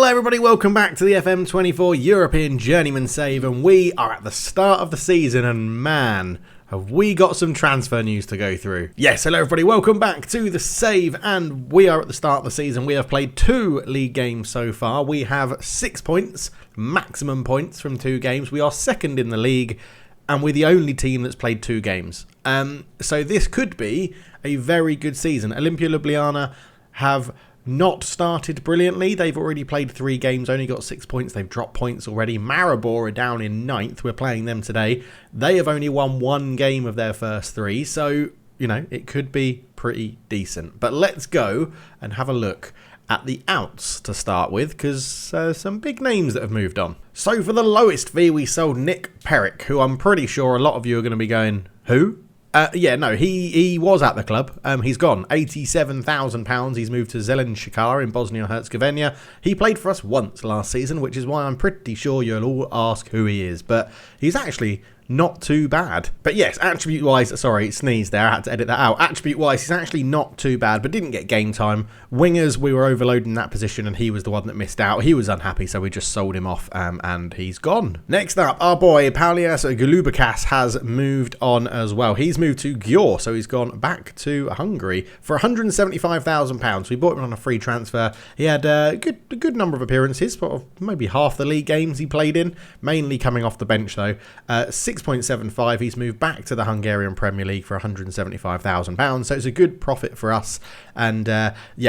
Hello everybody, welcome back to the FM24 European Journeyman Save, and we are at the start of the season, and man, have we got some transfer news to go through. Yes, hello everybody, welcome back to the Save, and we are at the start of the season. We have played 2 league games so far. We have 6 points, maximum points from 2 games. We are second in the league, and we're the only team that's played 2 games. So this could be a very good season. Olimpia Ljubljana have not started brilliantly. They've already played 3 games, only got 6 points. They've dropped points already. Maribor are down in 9th. We're playing them today. They have only won 1 game of their first 3. So, you know, it could be pretty decent. But let's go and have a look at the outs to start with, because some big names that have moved on. So for the lowest fee, we sold Nick Perc, who I'm pretty sure a lot of you are going to be going, who? He was at the club. He's gone. £87,000. He's moved to Zalic in Bosnia and Herzegovina. He played for us once last season, which is why I'm pretty sure you'll all ask who he is. But he's actually not too bad. But yes, attribute-wise, sorry, sneezed there. I had to edit that out. Attribute-wise, he's actually not too bad, but didn't get game time. Wingers, we were overloading that position, and he was the one that missed out. He was unhappy, so we just sold him off, and he's gone. Next up, our boy, Paulias Gulubakas, has moved on as well. He's moved to Győr, so he's gone back to Hungary for £175,000. We bought him on a free transfer. He had a good number of appearances, sort of maybe half the league games he played in, mainly coming off the bench, though. 6.75, he's moved back to the Hungarian Premier League for £175,000, so it's a good profit for us, and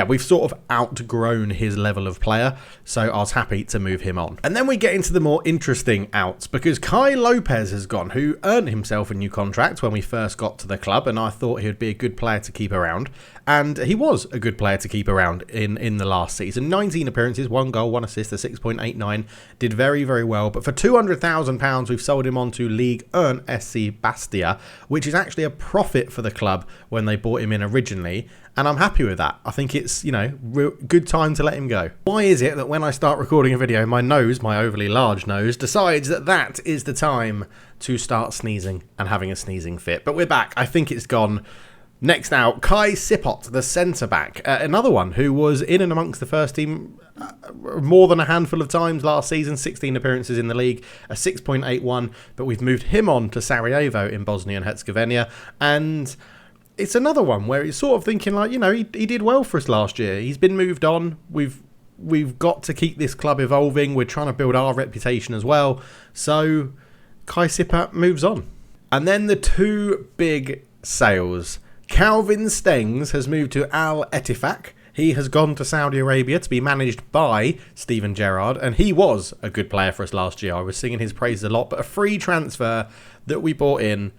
we've sort of outgrown his level of player, so I was happy to move him on. And then we get into the more interesting outs, because Kai Lopez has gone, who earned himself a new contract when we first got to the club, and I thought he would be a good player to keep around, and he was a good player to keep around in the last season. 19 appearances, 1 goal, 1 assist, a 6.89, did very, very well, but for £200,000 we've sold him on to Ligue 1 SC Bastia, which is actually a profit for the club when they bought him in originally, and I'm happy with that. I think it's, you know, good time to let him go. Why is it that when I start recording a video, my nose, my overly large nose, decides that that is the time to start sneezing and having a sneezing fit? But we're back. I think it's gone. Next out, Kai Sipot, the centre-back. Another one who was in and amongst the first team more than a handful of times last season. 16 appearances in the league, a 6.81. But we've moved him on to Sarajevo in Bosnia and Herzegovina. And it's another one where he's sort of thinking like, you know, he did well for us last year. He's been moved on. We've got to keep this club evolving. We're trying to build our reputation as well. So Kai Sipot moves on. And then the 2 big sales. Calvin Stangs has moved to Al Ettifaq. He has gone to Saudi Arabia to be managed by Steven Gerrard, and he was a good player for us last year. I was singing his praises a lot, but a free transfer that we bought in,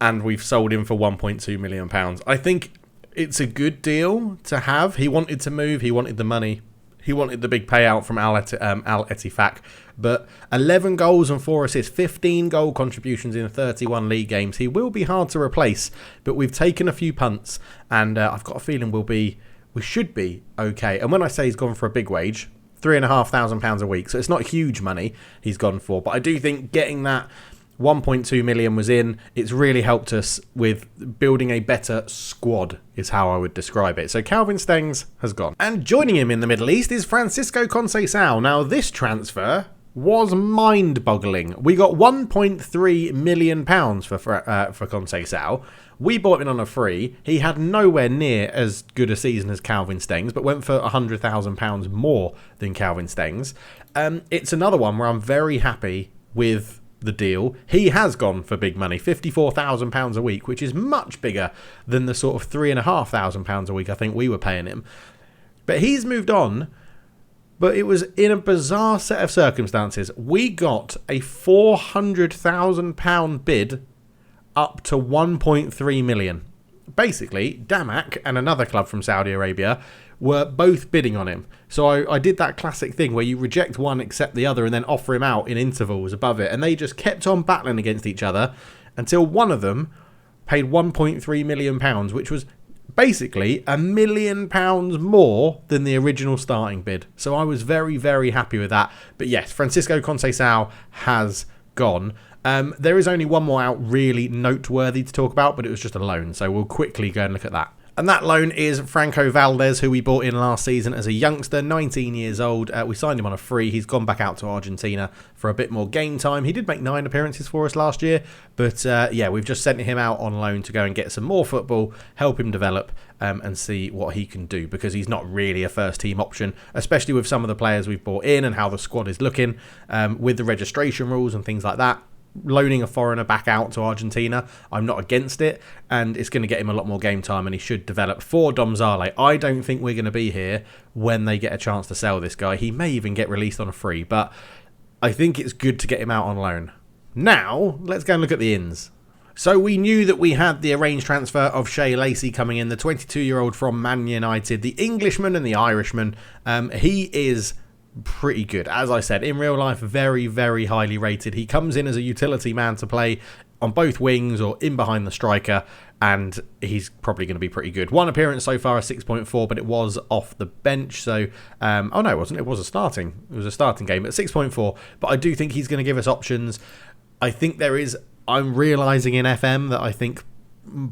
and we've sold him for £1.2 million. I think it's a good deal to have. He wanted to move, he wanted the money, he wanted the big payout from Al Ettifaq. But 11 goals and 4 assists, 15 goal contributions in 31 league games. He will be hard to replace, but we've taken a few punts, and I've got a feeling we should be okay. And when I say he's gone for a big wage, £3,500 a week, so it's not huge money he's gone for. But I do think getting that 1.2 million was in. It's really helped us with building a better squad, is how I would describe it. So Calvin Stangs has gone. And joining him in the Middle East is Franciscocona. Now this transfer was mind-boggling. We got £1.3 million for Conceição. We bought him on a free. He had nowhere near as good a season as Calvin Stangs, but went for £100,000 more than Calvin Stangs. It's another one where I'm very happy with the deal. He has gone for big money, £54,000 a week, which is much bigger than the sort of £3,500 a week I think we were paying him. But he's moved on. But it was in a bizarre set of circumstances. We got a £400,000 bid up to 1.3 million. Basically, Damak and another club from Saudi Arabia were both bidding on him. So I did that classic thing where you reject one, accept the other, and then offer him out in intervals above it. And they just kept on battling against each other until one of them paid £1.3 million, which was basically £1 million more than the original starting bid. So I was very, very happy with that. But yes, Francisco Conceição has gone. There is only one more out really noteworthy to talk about, but it was just a loan. So we'll quickly go and look at that. And that loan is Franco Valdez, who we bought in last season as a youngster, 19 years old. We signed him on a free. He's gone back out to Argentina for a bit more game time. He did make 9 appearances for us last year. But yeah, we've just sent him out on loan to go and get some more football, help him develop and see what he can do. Because he's not really a first team option, especially with some of the players we've brought in and how the squad is looking with the registration rules and things like that. Loaning a foreigner back out to Argentina, I'm not against it, and it's going to get him a lot more game time, and he should develop for Domzale. I don't think we're going to be here when they get a chance to sell this guy. He may even get released on a free, but I think it's good to get him out on loan. Now, let's go and look at the ins. So we knew that we had the arranged transfer of Shay Lacy coming in, the 22-year-old from Man United, the Englishman and the Irishman. He is pretty good. As I said, in real life, very, very highly rated. He comes in as a utility man to play on both wings or in behind the striker, and he's probably going to be pretty good. 1 appearance so far, a 6.4, but it was off the bench. So, oh no, it wasn't. It was a starting game at 6.4, but I do think he's going to give us options. I think I'm realising in FM that I think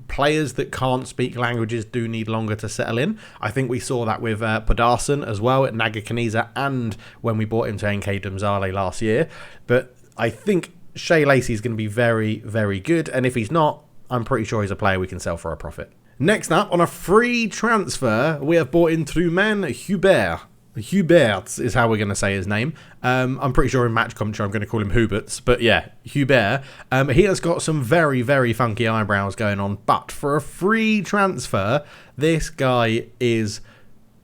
players that can't speak languages do need longer to settle in. I think we saw that with Pedersen as well at Nagakaniza, and when we bought him to NK Domzale last year. But I think Shay Lacy is going to be very, very good, and if he's not, I'm pretty sure he's a player we can sell for a profit. Next up, on a free transfer, we have bought in Truman Huberts. Huberts is how we're going to say his name. I'm pretty sure in match commentary I'm going to call him Huberts, but yeah, Huberts. He has got some very, very funky eyebrows going on, but for a free transfer, this guy is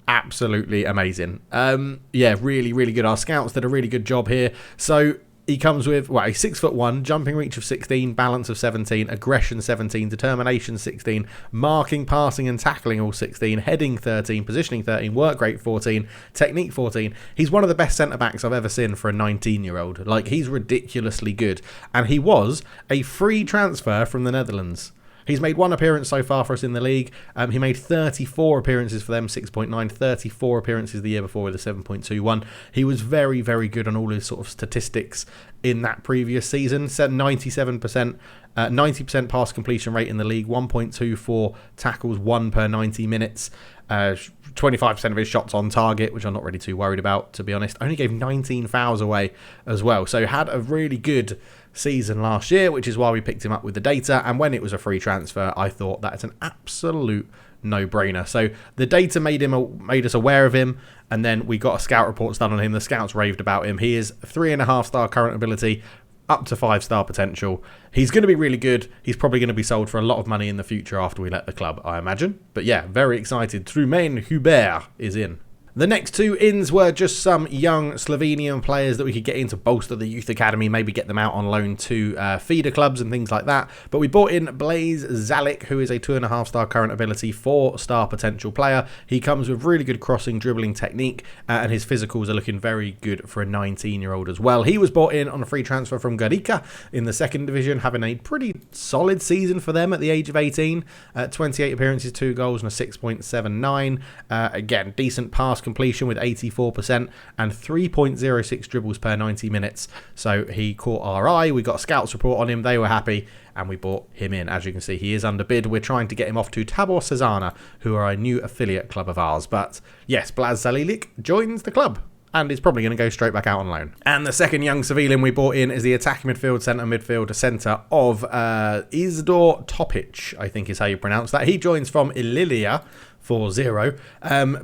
absolutely amazing. Yeah, really, really good. Our scouts did a really good job here. So he comes with, well, he's 6'1", jumping reach of 16, balance of 17, aggression 17, determination 16, marking, passing and tackling all 16, heading 13, positioning 13, work rate 14, technique 14. He's one of the best centre-backs I've ever seen for a 19-year-old. Like, he's ridiculously good. And he was a free transfer from the Netherlands. He's made 1 appearance so far for us in the league. He made 34 appearances for them, 6.9, 34 appearances the year before with a 7.21. He was very, very good on all his sort of statistics in that previous season. Set 97%, 90% pass completion rate in the league, 1.24 tackles, 1 per 90 minutes. 25% of his shots on target, which I'm not really too worried about, to be honest. Only gave 19 fouls away as well. So had a really good season last year, which is why we picked him up with the data. And when it was a free transfer, I thought that's an absolute no-brainer. So the data made us aware of him, and then we got a scout reports done on him. The scouts raved about him. He is 3.5-star current ability, up to 5-star potential. He's going to be really good. He's probably going to be sold for a lot of money in the future after we let the club, I imagine. But yeah, very excited. Truman Huberts is in. The next 2 ins were just some young Slovenian players that we could get in to bolster the youth academy, maybe get them out on loan to feeder clubs and things like that. But we bought in Blaze Zalic, who is a 2.5-star current ability, 4-star potential player. He comes with really good crossing, dribbling technique, and his physicals are looking very good for a 19-year-old as well. He was bought in on a free transfer from Gorica in the 2nd division, having a pretty solid season for them at the age of 18. 28 appearances, 2 goals and a 6.79. Again, decent pass completion with 84% and 3.06 dribbles per 90 minutes. So he caught our eye. We got a scouts report on him. They were happy, and we bought him in. As you can see, he is under bid. We're trying to get him off to Tabor Cesana, who are a new affiliate club of ours. But yes, Blaz Zalic joins the club and is probably going to go straight back out on loan. And the second young civilian we bought in is the attacking midfield, centre of Isidor Topic, I think is how you pronounce that. He joins from Ililia 4-0.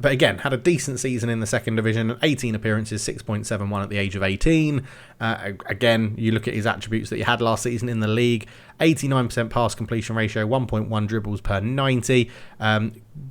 But again, had a decent season in the 2nd division, 18 appearances, 6.71 at the age of 18. Again, you look at his attributes that he had last season in the league, 89% pass completion ratio, 1.1 dribbles per 90,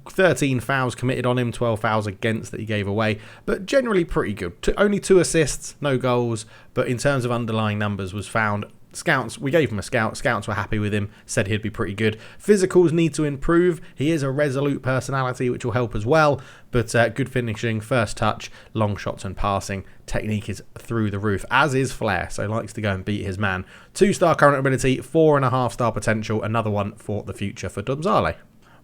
13 fouls committed on him, 12 fouls against that he gave away, but generally pretty good. Only 2 assists, no goals, but in terms of underlying numbers was found. Scouts, we gave him a scout. Scouts were happy with him, said he'd be pretty good. Physicals need to improve. He is a resolute personality, which will help as well. But good finishing, first touch, long shots and passing. Technique is through the roof, as is flair. So likes to go and beat his man. 2-star current ability, 4.5-star potential. Another one for the future for Domzale.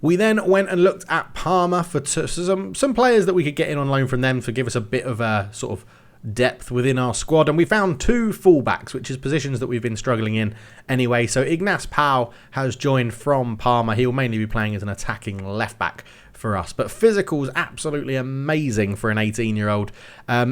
We then went and looked at Parma for some players that we could get in on loan from them to give us a bit of a sort of depth within our squad, and we found 2 fullbacks, which is positions that we've been struggling in anyway. So Ignace Pau has joined from Parma. He'll mainly be playing as an attacking left back for us, but physical's absolutely amazing for an 18-year-old.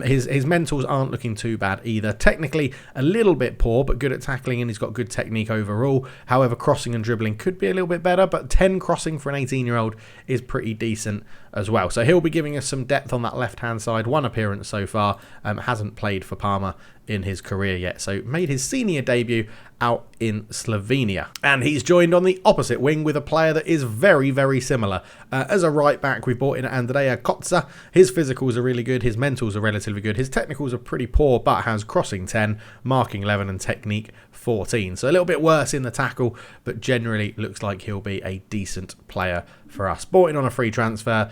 His mentals aren't looking too bad either. Technically a little bit poor, but good at tackling, and he's got good technique overall. However, crossing and dribbling could be a little bit better, but 10 crossing for an 18-year-old is pretty decent as well. So he'll be giving us some depth on that left-hand side. 1 appearance so far, hasn't played for Parma in his career yet, so made his senior debut out in Slovenia. And he's joined on the opposite wing with a player that is very, very similar. As a right back, we brought in Andrea Kotza. His physicals are really good, his mentals are relatively good, his technicals are pretty poor, but has crossing 10, marking 11 and technique 14. So a little bit worse in the tackle, but generally looks like he'll be a decent player for us. Bought in on a free transfer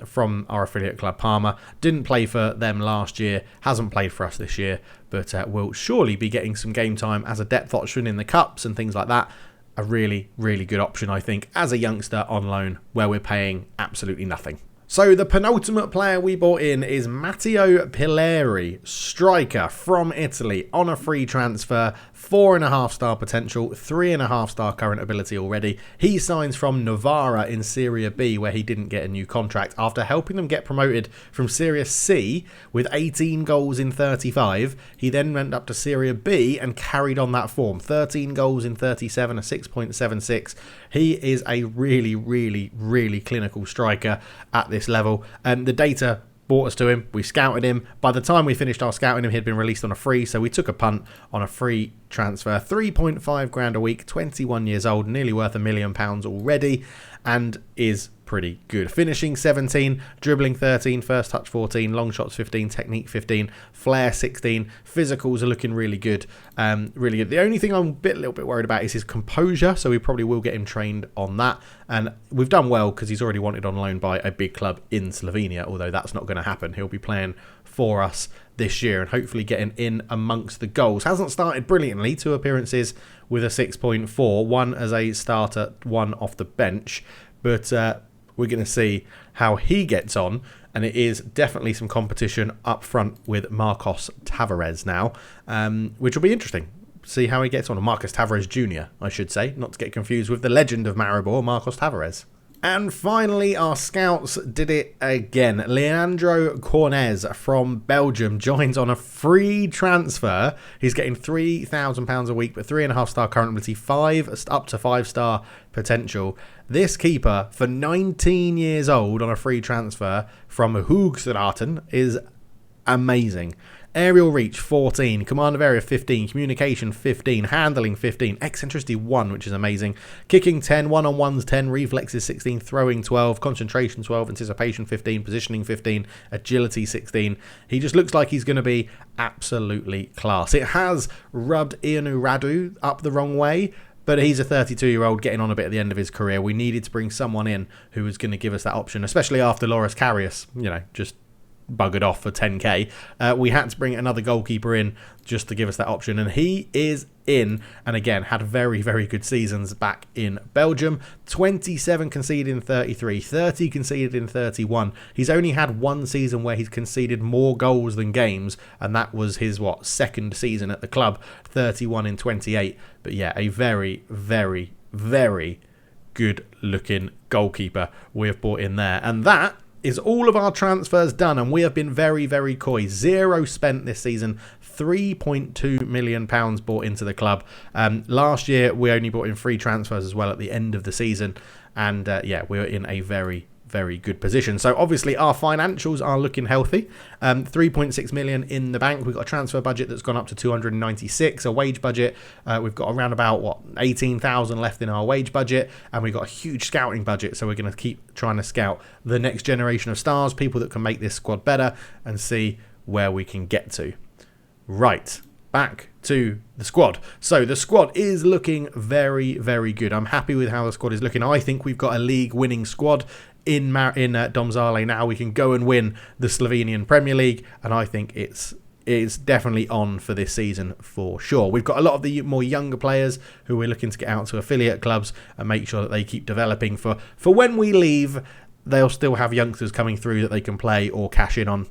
from our affiliate club Parma. Didn't play for them last year, hasn't played for us this year, but will surely be getting some game time as a depth option in the cups and things like that. A really, really good option, I think, as a youngster on loan where we're paying absolutely nothing. So the penultimate player we bought in is Matteo Pilleri, striker from Italy, on a free transfer, 4.5 star potential, 3.5 star current ability already. He signs from Novara in Serie B, where he didn't get a new contract after helping them get promoted from Serie C with 18 goals in 35. He then went up to Serie B and carried on that form, 13 goals in 37, a 6.76. He is a really, really, really clinical striker at this level, and the data brought us to him. We scouted him. By the time we finished our scouting him, he had been released on a free, so we took a punt on a free transfer. 3.5 grand a week, 21 years old, nearly worth £1 million already, and is pretty good. Finishing 17, dribbling 13, first touch 14, long shots 15, technique 15, flair 16. Physicals are looking really good. Really good. The only thing I'm a little bit worried about is his composure, so we probably will get him trained on that. And we've done well because he's already wanted on loan by a big club in Slovenia, although that's not going to happen. He'll be playing for us this year and hopefully getting in amongst the goals. Hasn't started brilliantly, 2 appearances with a 6.4, 1 as a starter, 1 off the bench, but we're going to see how he gets on, and it is definitely some competition up front with Marcos Tavares now, which will be interesting. See how he gets on. Marcos Tavares Jr., I should say, not to get confused with the legend of Maribor, Marcos Tavares. And finally, our scouts did it again. Leandro Cornes from Belgium joins on a free transfer. He's getting £3,000 a week, but 3.5 star current ability, 5 up to 5 star potential. This keeper, for 19 years old on a free transfer from Huberts, is amazing. Aerial reach 14, command of area 15, communication 15, handling 15, eccentricity 1, which is amazing, kicking 10, one-on-ones 10, reflexes 16, throwing 12, concentration 12, anticipation 15, positioning 15, agility 16. He just looks like he's going to be absolutely class. It has rubbed Ianu Radu up the wrong way, but he's a 32-year-old getting on a bit at the end of his career. We needed to bring someone in who was going to give us that option, especially after Loris Karius, just buggered off for 10k. We had to bring another goalkeeper in just to give us that option, and he is in, and again had very, very good seasons back in Belgium. 27 conceded in 33, 30 conceded in 31. He's only had 1 season where he's conceded more goals than games, and that was his second season at the club, 31 in 28. But yeah, a very, very, very good looking goalkeeper we have brought in there. And that is all of our transfers done, and we have been very, very coy. 0 spent this season, £3.2 million bought into the club. Last year we only brought in free transfers as well at the end of the season, and yeah, we're in a very, very good position. So obviously our financials are looking healthy. 3.6 million in the bank. We've got a transfer budget that's gone up to 296, a wage budget. We've got around about 18,000 left in our wage budget, and we've got a huge scouting budget. So we're going to keep trying to scout the next generation of stars, people that can make this squad better, and see where we can get to. Right, back to the squad. So the squad is looking very, very good. I'm happy with how the squad is looking. I think we've got a league winning squad in Domzale now. We can go and win the Slovenian Premier League, and I think it's definitely on for this season for sure. We've got a lot of the more younger players who we're looking to get out to affiliate clubs and make sure that they keep developing for when we leave. They'll still have youngsters coming through that they can play or cash in on.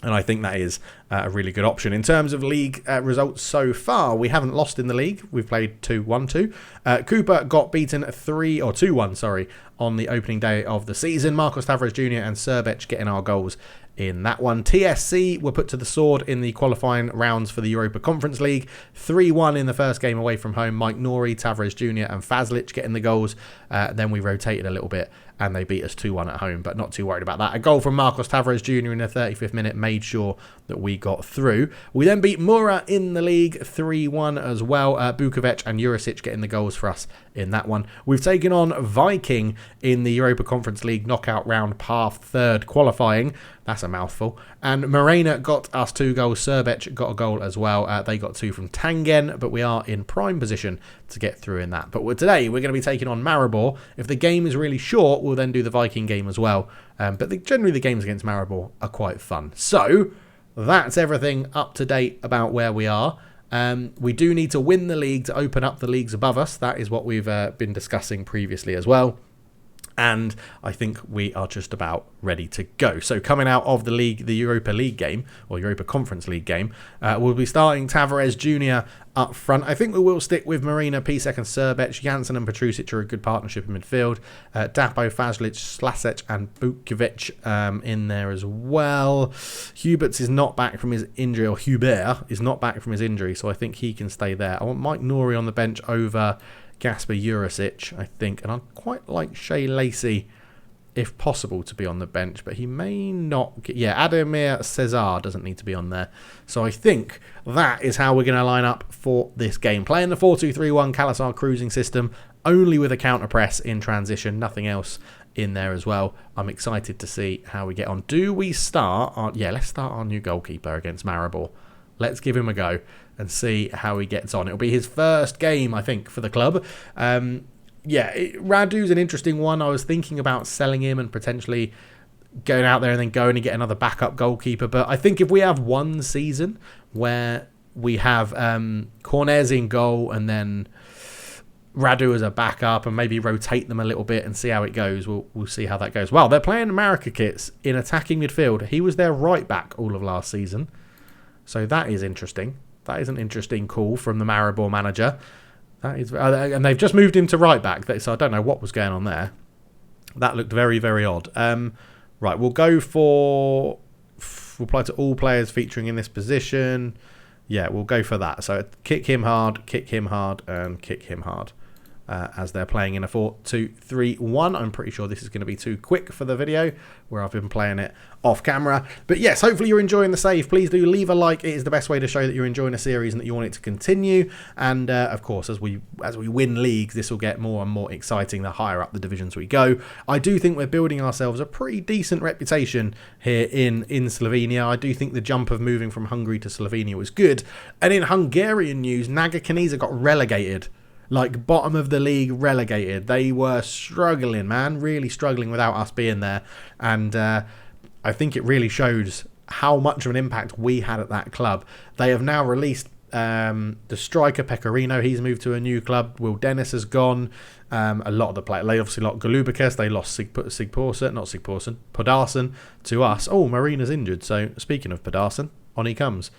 And I think that is a really good option. In terms of league results so far, we haven't lost in the league. We've played 2-1-2. Cooper got beaten 2-1, sorry, on the opening day of the season. Marcos Tavares Jr. and Serbec getting our goals in that one. TSC were put to the sword in the qualifying rounds for the Europa Conference League. 3-1 in the first game away from home. Mike Nori, Tavares Jr. and Zalic getting the goals. Then we rotated a little bit and they beat us 2-1 at home, but not too worried about that. A goal from Marcos Tavares Jr. in the 35th minute made sure that we got through. We then beat Mura in the league 3-1 as well. Bukovic and Jurisic getting the goals for us in that one. We've taken on Viking in the Europa Conference League knockout round path third qualifying. That's a mouthful. And Morena got us 2 goals. Serbec got a goal as well. They got 2 from Tangen, but we are in prime position to get through in that. But today we're going to be taking on Maribor. If the game is really short, we'll then do the Viking game as well. But generally the games against Maribor are quite fun. So that's everything up to date about where we are. We do need to win the league to open up the leagues above us. That is what we've been discussing previously as well. And I think we are just about ready to go. So coming out of the league, the Europa League game, or Europa Conference League game, we'll be starting Tavares Jr. up front. I think we will stick with Marina, Pisek and Serbec. Janssen and Petrusic are a good partnership in midfield. Dapo, Fazlic, Slasec and Bukovic in there as well. Huberts is not back from his injury, or Hubert is not back from his injury, so I think he can stay there. I want Mike Nori on the bench over Gasper Jurisic, I think, and I'd quite like Shay Lacy, if possible, to be on the bench, but he may not get... Yeah, Ademir Cesar doesn't need to be on there. So I think that is how we're going to line up for this game. Playing the 4-2-3-1 Kalasar cruising system, only with a counter-press in transition, nothing else in there as well. I'm excited to see how we get on. Do we start... let's start our new goalkeeper against Maribor. Let's give him a go and see how he gets on. It'll be his first game, I think, for the club. Radu's an interesting one. I was thinking about selling him and potentially going out there and then going and get another backup goalkeeper. But I think if we have one season where we have Cornes in goal and then Radu as a backup and maybe rotate them a little bit and see how it goes, we'll see how that goes. Well, they're playing America kits in attacking midfield. He was their right back all of last season. So that is interesting. That is an interesting call from the Maribor manager. That is, and they've just moved him to right back, so I don't know what was going on there. That looked very, very odd. Right, we'll go for... We'll play to all players featuring in this position. Yeah, we'll go for that. So kick him hard, and kick him hard. As they're playing in a 4-2-3-1. I'm pretty sure this is going to be too quick for the video where I've been playing it off camera. But yes, hopefully you're enjoying the save. Please do leave a like. It is the best way to show that you're enjoying a series and that you want it to continue. And of course, as we win leagues, this will get more and more exciting the higher up the divisions we go. I do think we're building ourselves a pretty decent reputation here in Slovenia. I do think the jump of moving from Hungary to Slovenia was good. And in Hungarian news, Naga Kanisa got relegated. Like, bottom of the league, relegated. They were struggling, man. Really struggling without us being there. And I think it really shows how much of an impact we had at that club. They have now released the striker, Pecorino. He's moved to a new club. Will Dennis has gone. A lot of the players. They obviously lost Galubikas. They lost Podarsen to us. Oh, Marina's injured. So, speaking of Podarsen, on he comes.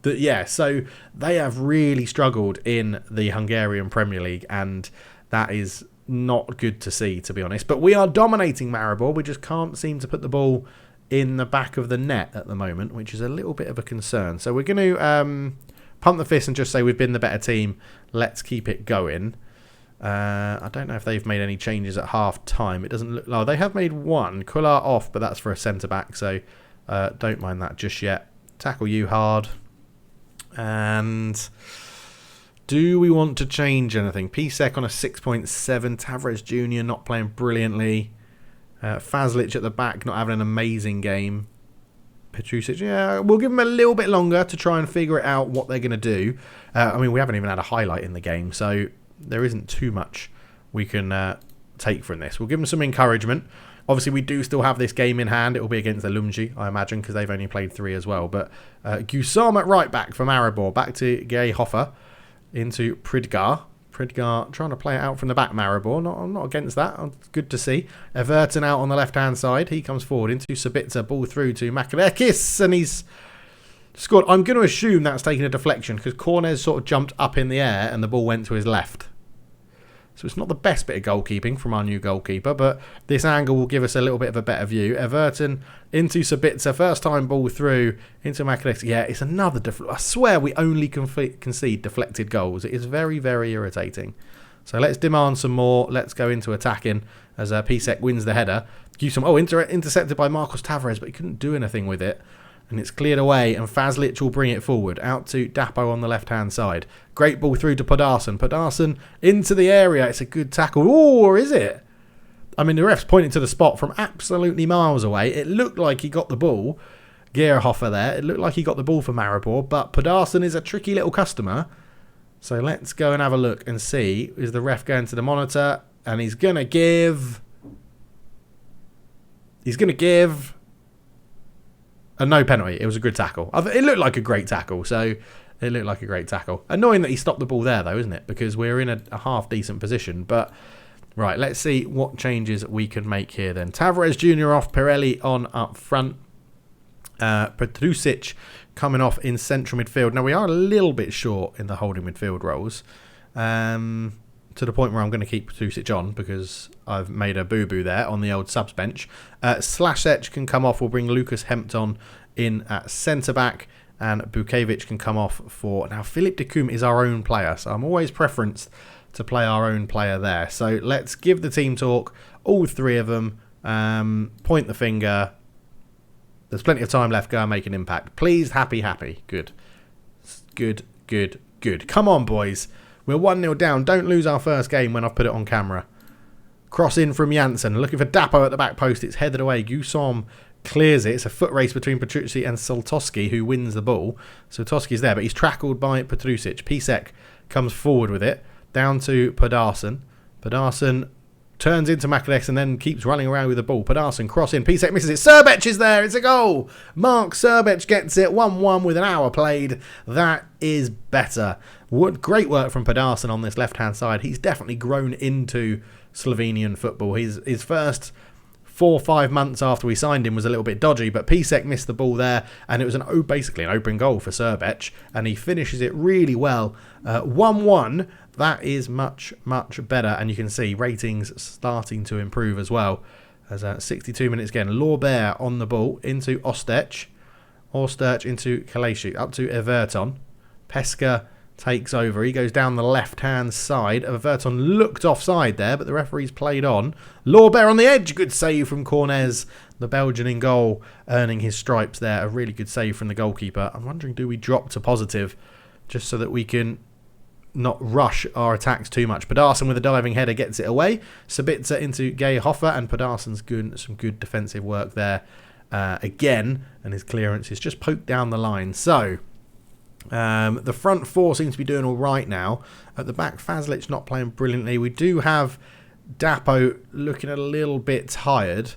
So they have really struggled in the Hungarian Premier League, and that is not good to see, to be honest. But we are dominating Maribor. We just can't seem to put the ball in the back of the net at the moment, which is a little bit of a concern. So we're going to pump the fist and just say we've been the better team. Let's keep it going. I don't know if they've made any changes at half time. It doesn't look... Oh, they have made one. Kullar off, but that's for a centre-back, so don't mind that just yet. Tackle you hard. And do we want to change anything? Pisek on a 6.7. Tavares Jr. not playing brilliantly. Fazlic at the back not having an amazing game. Petrusic, yeah, we'll give them a little bit longer to try and figure it out what they're going to do. We haven't even had a highlight in the game, so there isn't too much we can take from this. We'll give them some encouragement. Obviously, we do still have this game in hand. It will be against the Lumji, I imagine, because they've only played 3 as well. But Gusam at right back for Maribor. Back to Gay Hoffer into Pridgar. Pridgar trying to play it out from the back, Maribor. I'm not against that. It's good to see. Everton out on the left-hand side. He comes forward into Sabitzer. Ball through to Makalekis, and he's scored. I'm going to assume that's taking a deflection because Cornes sort of jumped up in the air and the ball went to his left. So it's not the best bit of goalkeeping from our new goalkeeper, but this angle will give us a little bit of a better view. Everton into Sabitzer, first time ball through into Makalekis. Yeah, it's another I swear we only concede deflected goals. It is very, very irritating. So let's demand some more. Let's go into attacking as Pisek wins the header. Intercepted by Marcos Tavares, but he couldn't do anything with it. And it's cleared away, and Fazlic will bring it forward out to Dapo on the left-hand side. Great ball through to Pedersen. Pedersen into the area. It's a good tackle. Oh, or is it? I mean, the ref's pointing to the spot from absolutely miles away. It looked like he got the ball. Gerhofer there. It looked like he got the ball for Maribor, but Pedersen is a tricky little customer. So let's go and have a look and see. Is the ref going to the monitor? And he's going to give a no penalty. It was a good tackle. It looked like a great tackle. Annoying that he stopped the ball there, though, isn't it? Because we're in a half-decent position. But, right, let's see what changes we can make here then. Tavares Jr. off, Pirelli on up front. Petrusic coming off in central midfield. Now, we are a little bit short in the holding midfield roles. To the point where I'm going to keep Petrusic on because I've made a boo-boo there on the old subs bench. Slasec can come off. We'll bring Lucas Hempton in at centre-back, and Bukovic can come off for... Now, Philip de Koom is our own player, so I'm always preferenced to play our own player there. So let's give the team talk, all three of them, point the finger. There's plenty of time left. Go and make an impact. Pleased, happy. Good. Come on, boys. We're 1-0 down. Don't lose our first game when I've put it on camera. Cross in from Janssen. Looking for Dapo at the back post. It's headed away. Gusom clears it. It's a foot race between Petrucci and Soltoski, who wins the ball. Soltoski's there, but he's tackled by Petrusic. Pisek comes forward with it. Down to Pedersen. Pedersen turns into Makalekis and then keeps running around with the ball. Pedersen cross in. Pisek misses it. Serbec is there. It's a goal. Mark Serbec gets it. 1-1 with an hour played. That is better. Great work from Pedersen on this left-hand side. He's definitely grown into Slovenian football. His first 4 or 5 months after we signed him was a little bit dodgy, but Pisek missed the ball there, and it was basically an open goal for Serbec, and he finishes it really well. 1-1. That is much, much better, and you can see ratings starting to improve as well. As 62 minutes again, Lopez on the ball into Ostech. Ostech into Kaleshi, up to Everton. Pesca takes over. He goes down the left-hand side. Everton looked offside there, but the referee's played on. Lopez on the edge. Good save from Cornes. The Belgian in goal, earning his stripes there. A really good save from the goalkeeper. I'm wondering, do we drop to positive just so that we can not rush our attacks too much? Pedersen with a diving header gets it away. Sabitzer into Gerhofer, and Pedersen's some good defensive work there again, and his clearance is just poked down the line. So the front four seems to be doing all right now. At the back, Fazlic's not playing brilliantly. We do have Dapo looking a little bit tired.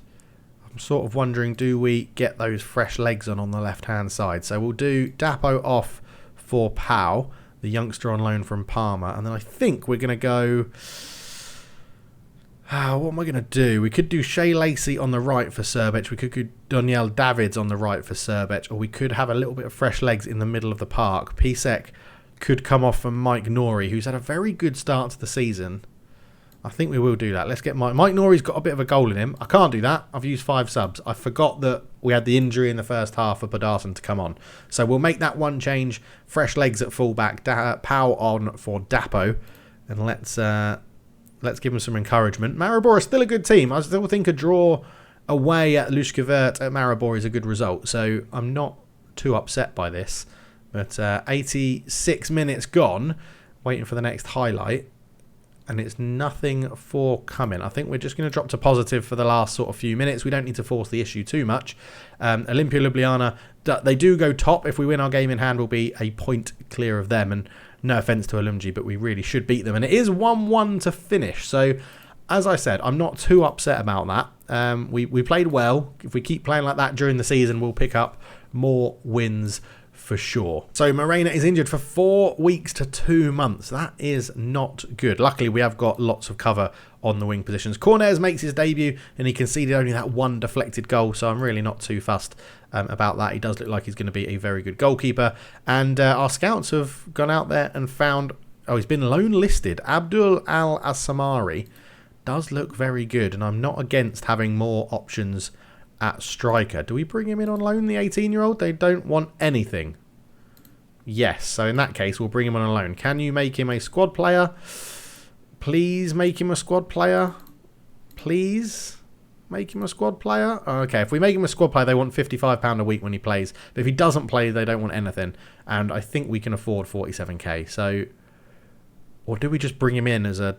I'm sort of wondering, do we get those fresh legs on the left-hand side? So we'll do Dapo off for Pau, the youngster on loan from Parma. And then I think we're going to go... what am I going to do? We could do Shay Lacy on the right for Serbec. We could do Daniel Davids on the right for Serbec. Or we could have a little bit of fresh legs in the middle of the park. Pisek could come off from Mike Nori, who's had a very good start to the season. I think we will do that. Let's get Mike. Mike Nori's got a bit of a goal in him. I can't do that. I've used 5 subs. I forgot that we had the injury in the first half for Pedersen to come on. So we'll make that one change. Fresh legs at fullback. Pau on for Dapo. And let's give him some encouragement. Maribor is still a good team. I still think a draw away at Lushkevert at Maribor is a good result. So I'm not too upset by this. But 86 minutes gone. Waiting for the next highlight. And it's nothing forthcoming. I think we're just going to drop to positive for the last sort of few minutes. We don't need to force the issue too much. Olimpia Ljubljana, they do go top. If we win our game in hand, we'll be a point clear of them. And no offence to Olumji, but we really should beat them. And it is 1-1 to finish. So, as I said, I'm not too upset about that. We played well. If we keep playing like that during the season, we'll pick up more wins for sure. So Morena is injured for 4 weeks to 2 months. That is not good. Luckily, we have got lots of cover on the wing positions. Cornes makes his debut and he conceded only that one deflected goal, so I'm really not too fussed about that. He does look like he's going to be a very good goalkeeper. And our scouts have gone out there and found... Oh, he's been loan listed. Abdul Al-Asamari does look very good, and I'm not against having more options at striker. Do we bring him in on loan, the 18-year-old? They don't want anything. Yes, so in that case, we'll bring him on loan. Can you make him a squad player? Please make him a squad player. Please make him a squad player. Okay, if we make him a squad player, they want £55 a week when he plays. But if he doesn't play, they don't want anything. And I think we can afford 47k. So, or do we just bring him in as a...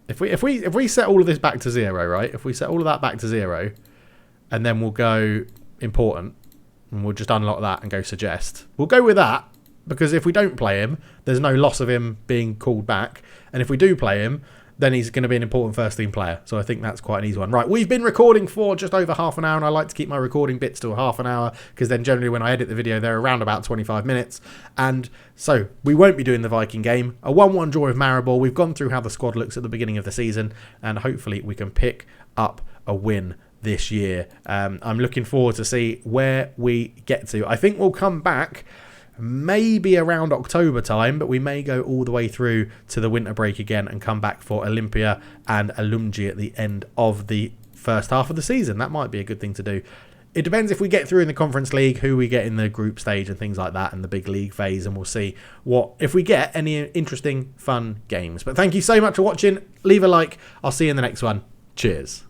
If we set all of this back to 0, right? If we set all of that back to 0, and then we'll go important, and we'll just unlock that and go suggest. We'll go with that, because if we don't play him, there's no loss of him being called back. And if we do play him, then he's going to be an important first team player. So I think that's quite an easy one. Right, we've been recording for just over half an hour, and I like to keep my recording bits to half an hour, because then generally when I edit the video, they're around about 25 minutes. And so we won't be doing the Viking game. A 1-1 draw with Maribor. We've gone through how the squad looks at the beginning of the season, and hopefully we can pick up a win this year. I'm looking forward to see where we get to. I think we'll come back maybe around October time, but we may go all the way through to the winter break again and come back for Olympia and Alumji at the end of the first half of the season. That might be a good thing to do. It depends if we get through in the Conference League, who we get in the group stage and things like that, and the big league phase, and we'll see if we get any interesting, fun games. But thank you so much for watching. Leave a like. I'll see you in the next one. Cheers.